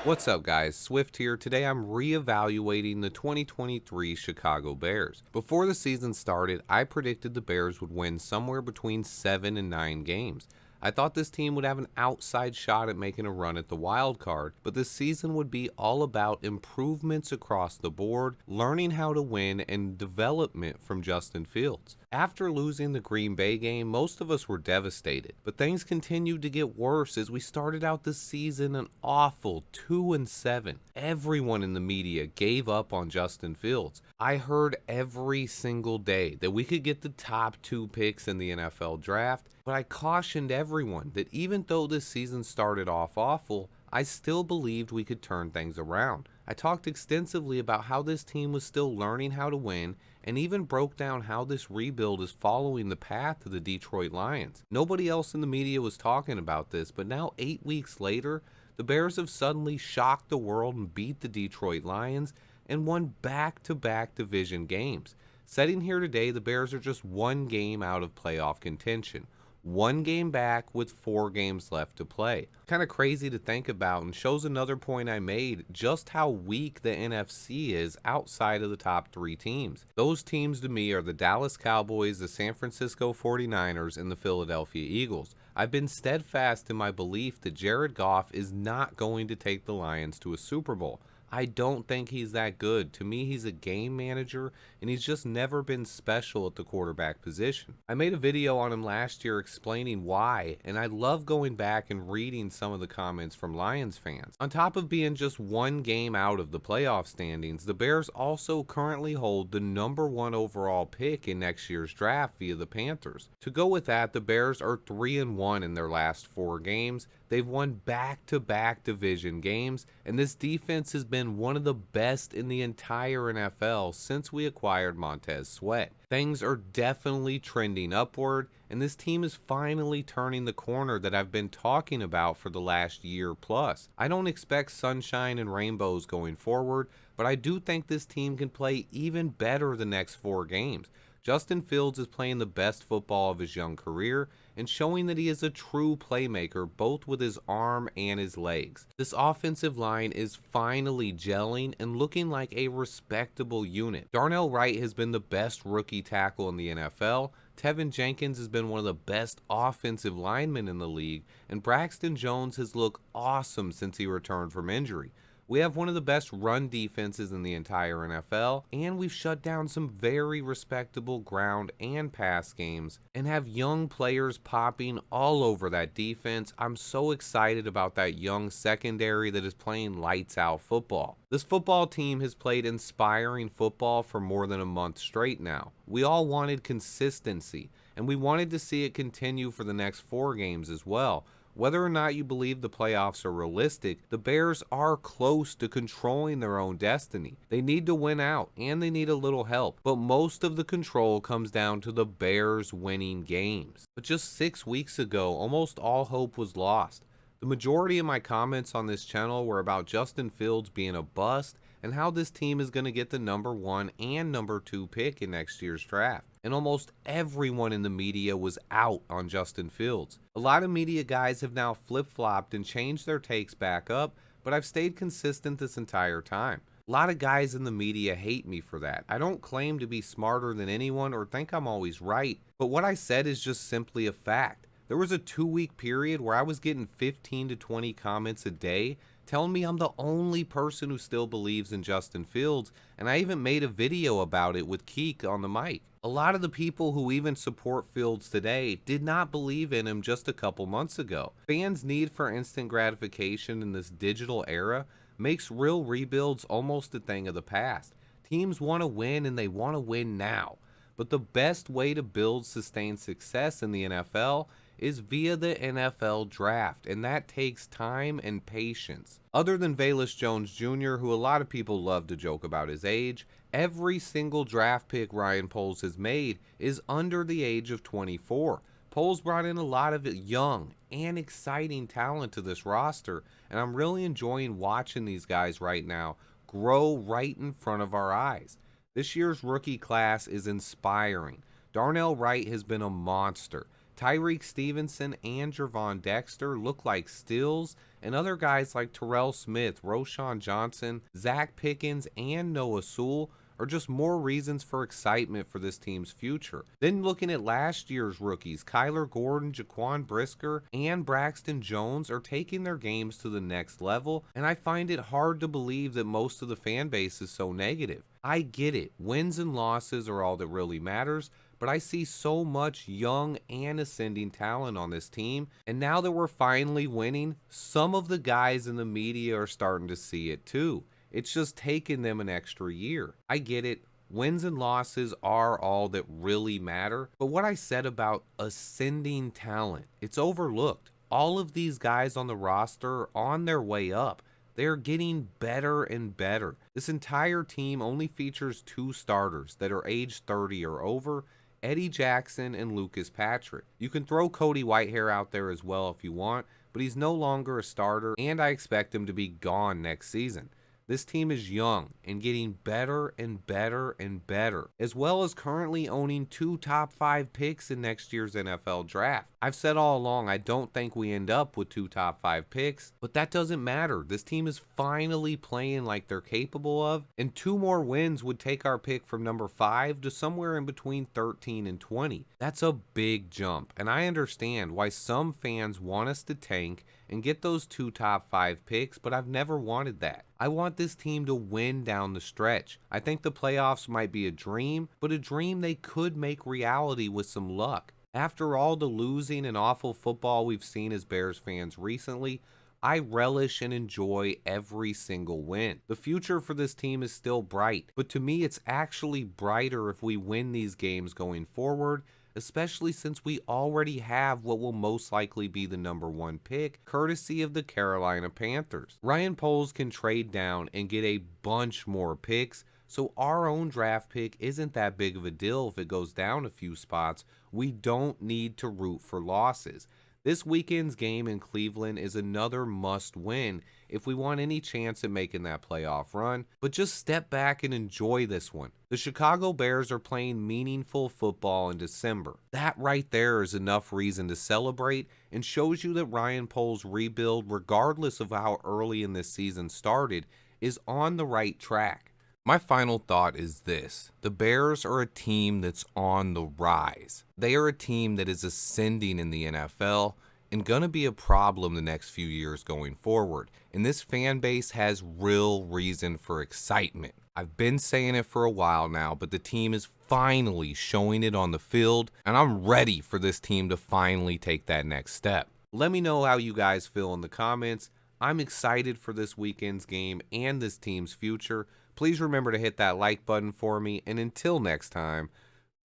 What's up, guys? Swift here. Today I'm reevaluating the 2023 Chicago Bears. Before the season started, I predicted the Bears would win somewhere between 7 and 9 games. I thought this team would have an outside shot at making a run at the wild card, but this season would be all about improvements across the board, learning how to win, and development from Justin Fields. After losing the Green Bay game, most of us were devastated, but things continued to get worse as we started out the season an awful 2-7. Everyone in the media gave up on Justin Fields. I heard every single day that we could get the top 2 picks in the NFL draft, but I cautioned everyone that even though this season started off awful, I still believed we could turn things around. I talked extensively about how this team was still learning how to win and even broke down how this rebuild is following the path of the Detroit Lions. Nobody else in the media was talking about this, but now 8 weeks later, the Bears have suddenly shocked the world and beat the Detroit Lions and won back-to-back division games. Sitting here today, the Bears are just 1 game out of playoff contention. 1 game back with 4 games left to play. Kind of crazy to think about and shows another point I made, just how weak the NFC is outside of the top 3 teams. Those teams to me are the Dallas Cowboys, the San Francisco 49ers, and the Philadelphia Eagles. I've been steadfast in my belief that Jared Goff is not going to take the Lions to a Super Bowl. I don't think he's that good. To me, he's a game manager, and he's just never been special at the quarterback position. I made a video on him last year explaining why, and I love going back and reading some of the comments from Lions fans. On top of being just 1 game out of the playoff standings, the Bears also currently hold the #1 overall pick in next year's draft via the Panthers. To go with that, the Bears are 3-1 in their last 4 games. They've won back-to-back division games, and this defense has been one of the best in the entire NFL since we acquired Montez Sweat. Things are definitely trending upward, and this team is finally turning the corner that I've been talking about for the last year plus. I don't expect sunshine and rainbows going forward, but I do think this team can play even better the next 4 games. Justin Fields is playing the best football of his young career and showing that he is a true playmaker both with his arm and his legs. This offensive line is finally gelling and looking like a respectable unit. Darnell Wright has been the best rookie tackle in the NFL. Tevin Jenkins has been one of the best offensive linemen in the league, and Braxton Jones has looked awesome since he returned from injury. We have one of the best run defenses in the entire NFL, and we've shut down some very respectable ground and pass games and have young players popping all over that defense. I'm so excited about that young secondary that is playing lights out football. This football team has played inspiring football for more than a month straight now. We all wanted consistency, and we wanted to see it continue for the next 4 games as well. Whether or not you believe the playoffs are realistic, the Bears are close to controlling their own destiny. They need to win out, and they need a little help, but most of the control comes down to the Bears winning games. But just 6 weeks ago, almost all hope was lost. The majority of my comments on this channel were about Justin Fields being a bust and how this team is going to get the #1 and #2 pick in next year's draft. And almost everyone in the media was out on Justin Fields. A lot of media guys have now flip-flopped and changed their takes back up, but I've stayed consistent this entire time. A lot of guys in the media hate me for that. I don't claim to be smarter than anyone or think I'm always right, but what I said is just simply a fact. There was a 2-week period where I was getting 15 to 20 comments a day telling me I'm the only person who still believes in Justin Fields, and I even made a video about it with Keek on the mic. A lot of the people who even support Fields today did not believe in him just a couple months ago. Fans' need for instant gratification in this digital era makes real rebuilds almost a thing of the past. Teams want to win, and they want to win now. But the best way to build sustained success in the NFL is via the NFL draft, and that takes time and patience. Other than Velus Jones Jr., who a lot of people love to joke about his age, every single draft pick Ryan Poles has made is under the age of 24. Poles brought in a lot of young and exciting talent to this roster, and I'm really enjoying watching these guys right now grow right in front of our eyes. This year's rookie class is inspiring. Darnell Wright has been a monster. Tyreek Stevenson and Gervon Dexter look like steals, and other guys like Terrell Smith, Roschon Johnson, Zach Pickens, and Noah Sewell are just more reasons for excitement for this team's future. Then looking at last year's rookies, Kyler Gordon, Jaquan Brisker, and Braxton Jones are taking their games to the next level, and I find it hard to believe that most of the fan base is so negative. I get it, wins and losses are all that really matters, but I see so much young and ascending talent on this team, and now that we're finally winning, some of the guys in the media are starting to see it too. It's just taken them an extra year. I get it. Wins and losses are all that really matter. But what I said about ascending talent, it's overlooked. All of these guys on the roster are on their way up. They're getting better and better. This entire team only features 2 starters that are age 30 or over, Eddie Jackson and Lucas Patrick. You can throw Cody Whitehair out there as well if you want, but he's no longer a starter, and I expect him to be gone next season. This team is young and getting better and better and better, as well as currently owning 2 top 5 picks in next year's NFL draft. I've said all along I don't think we end up with 2 top 5 picks, but that doesn't matter. This team is finally playing like they're capable of, and 2 more wins would take our pick from number 5 to somewhere in between 13 and 20. That's a big jump, and I understand why some fans want us to tank and get those 2 top 5 picks, but I've never wanted that. I want this team to win down the stretch. I think the playoffs might be a dream, but a dream they could make reality with some luck. After all the losing and awful football we've seen as Bears fans recently, I relish and enjoy every single win. The future for this team is still bright, but to me it's actually brighter if we win these games going forward, especially since we already have what will most likely be the number 1 pick, courtesy of the Carolina Panthers. Ryan Poles can trade down and get a bunch more picks, so our own draft pick isn't that big of a deal if it goes down a few spots. We don't need to root for losses. This weekend's game in Cleveland is another must-win if we want any chance at making that playoff run, but just step back and enjoy this one. The Chicago Bears are playing meaningful football in December. That right there is enough reason to celebrate and shows you that Ryan Poles' rebuild, regardless of how early in this season started, is on the right track. My final thought is this: the Bears are a team that's on the rise. They are a team that is ascending in the NFL and going to be a problem the next few years going forward. And this fan base has real reason for excitement. I've been saying it for a while now, but the team is finally showing it on the field, and I'm ready for this team to finally take that next step. Let me know how you guys feel in the comments. I'm excited for this weekend's game and this team's future. Please remember to hit that like button for me, and until next time,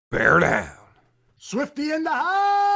bear down. Swifty in the house!